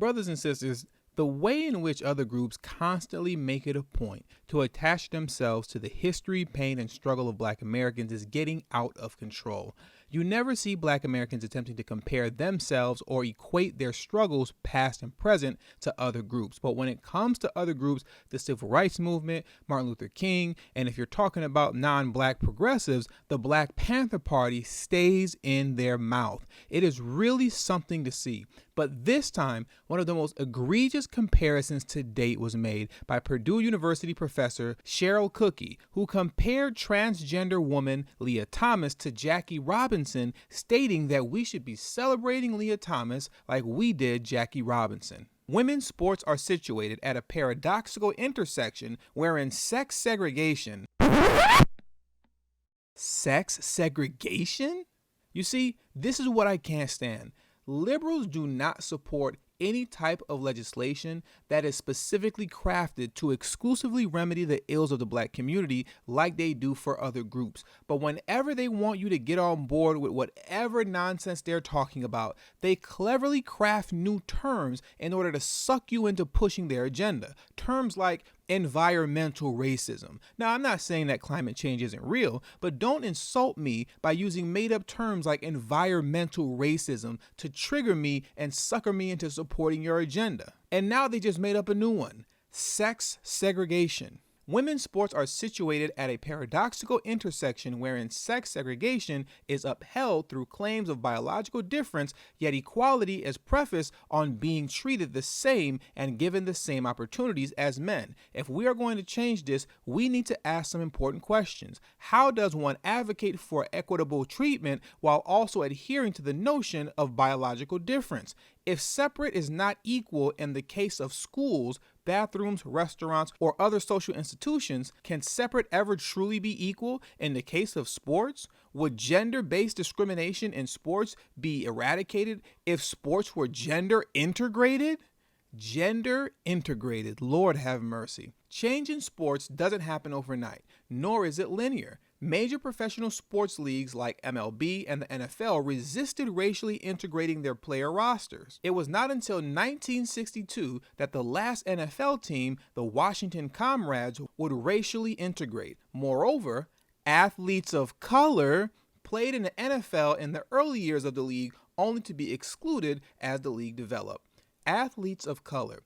Brothers and sisters, the way in which other groups constantly make it a point to attach themselves to the history, pain, and struggle of Black Americans is getting out of control. You never see Black Americans attempting to compare themselves or equate their struggles, past and present, to other groups. But when it comes to other groups, the Civil Rights Movement, Martin Luther King, and if you're talking about non-Black progressives, the Black Panther Party stays in their mouth. It is really something to see. But this time, one of the most egregious comparisons to date was made by Purdue University professor Cheryl Cooky, who compared transgender woman Lia Thomas to Jackie Robinson, stating that we should be celebrating Lia Thomas like we did Jackie Robinson. Women's sports are situated at a paradoxical intersection wherein sex segregation? Sex segregation? You see, this is what I can't stand. Liberals do not support any type of legislation that is specifically crafted to exclusively remedy the ills of the Black community like they do for other groups. But whenever they want you to get on board with whatever nonsense they're talking about, they cleverly craft new terms in order to suck you into pushing their agenda. Terms like environmental racism. Now, I'm not saying that climate change isn't real, but don't insult me by using made-up terms like environmental racism to trigger me and sucker me into supporting your agenda. And now they just made up a new one: sex segregation. Women's sports are situated at a paradoxical intersection wherein sex segregation is upheld through claims of biological difference, yet equality is prefaced on being treated the same and given the same opportunities as men. If we are going to change this, we need to ask some important questions. How does one advocate for equitable treatment while also adhering to the notion of biological difference? If separate is not equal in the case of schools, bathrooms, restaurants, or other social institutions, can separate ever truly be equal in the case of sports? Would gender-based discrimination in sports be eradicated if sports were gender integrated? Gender integrated, Lord have mercy. Change in sports doesn't happen overnight, nor is it linear. Major professional sports leagues like MLB and the NFL resisted racially integrating their player rosters. It was not until 1962 that the last NFL team, the Washington Comrades, would racially integrate. Moreover, athletes of color played in the NFL in the early years of the league, only to be excluded as the league developed. Athletes of color.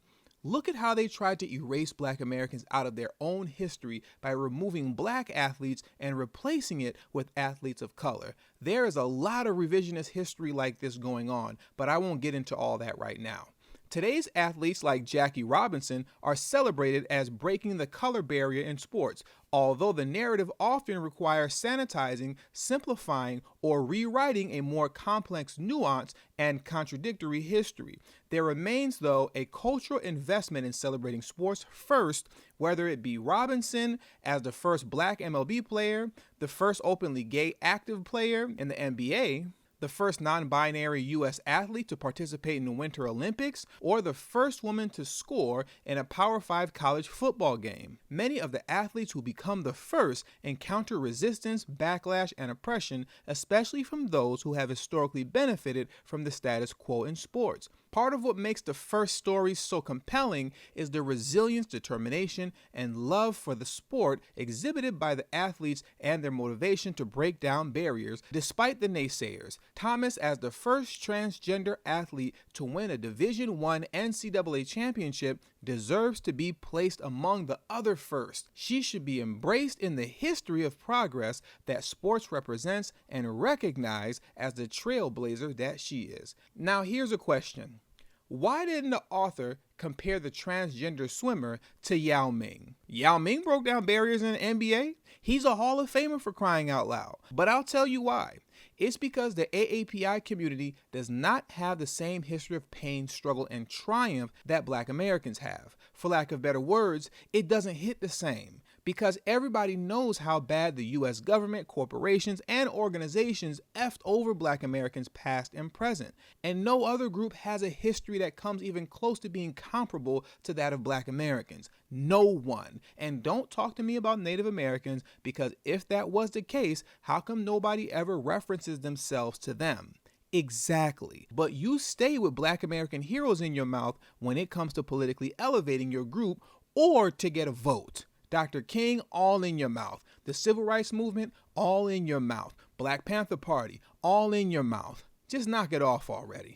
Look at how they tried to erase Black Americans out of their own history by removing Black athletes and replacing it with athletes of color. There is a lot of revisionist history like this going on, but I won't get into all that right now. Today's athletes like Jackie Robinson are celebrated as breaking the color barrier in sports, although the narrative often requires sanitizing, simplifying, or rewriting a more complex nuance and contradictory history. There remains, though, a cultural investment in celebrating sports first, whether it be Robinson as the first Black MLB player, the first openly gay active player in the NBA, the first non-binary U.S. athlete to participate in the Winter Olympics, or the first woman to score in a Power 5 college football game. Many of the athletes who become the first encounter resistance, backlash, and oppression, especially from those who have historically benefited from the status quo in sports. Part of what makes the first stories so compelling is the resilience, determination, and love for the sport exhibited by the athletes and their motivation to break down barriers, despite the naysayers. Thomas, as the first transgender athlete to win a Division I NCAA championship, deserves to be placed among the other first. She should be embraced in the history of progress that sports represents and recognized as the trailblazer that she is. Now, here's a question. Why didn't the author compare the transgender swimmer to Yao Ming? Yao Ming broke down barriers in the NBA. He's a Hall of Famer, for crying out loud. But I'll tell you why. It's because the AAPI community does not have the same history of pain, struggle, and triumph that Black Americans have. For lack of better words, it doesn't hit the same. Because everybody knows how bad the U.S. government, corporations, and organizations effed over Black Americans past and present. And no other group has a history that comes even close to being comparable to that of Black Americans. No one. And don't talk to me about Native Americans, because if that was the case, how come nobody ever references themselves to them? Exactly. But you stay with Black American heroes in your mouth when it comes to politically elevating your group or to get a vote. Dr. King, all in your mouth. The Civil Rights Movement, all in your mouth. Black Panther Party, all in your mouth. Just knock it off already.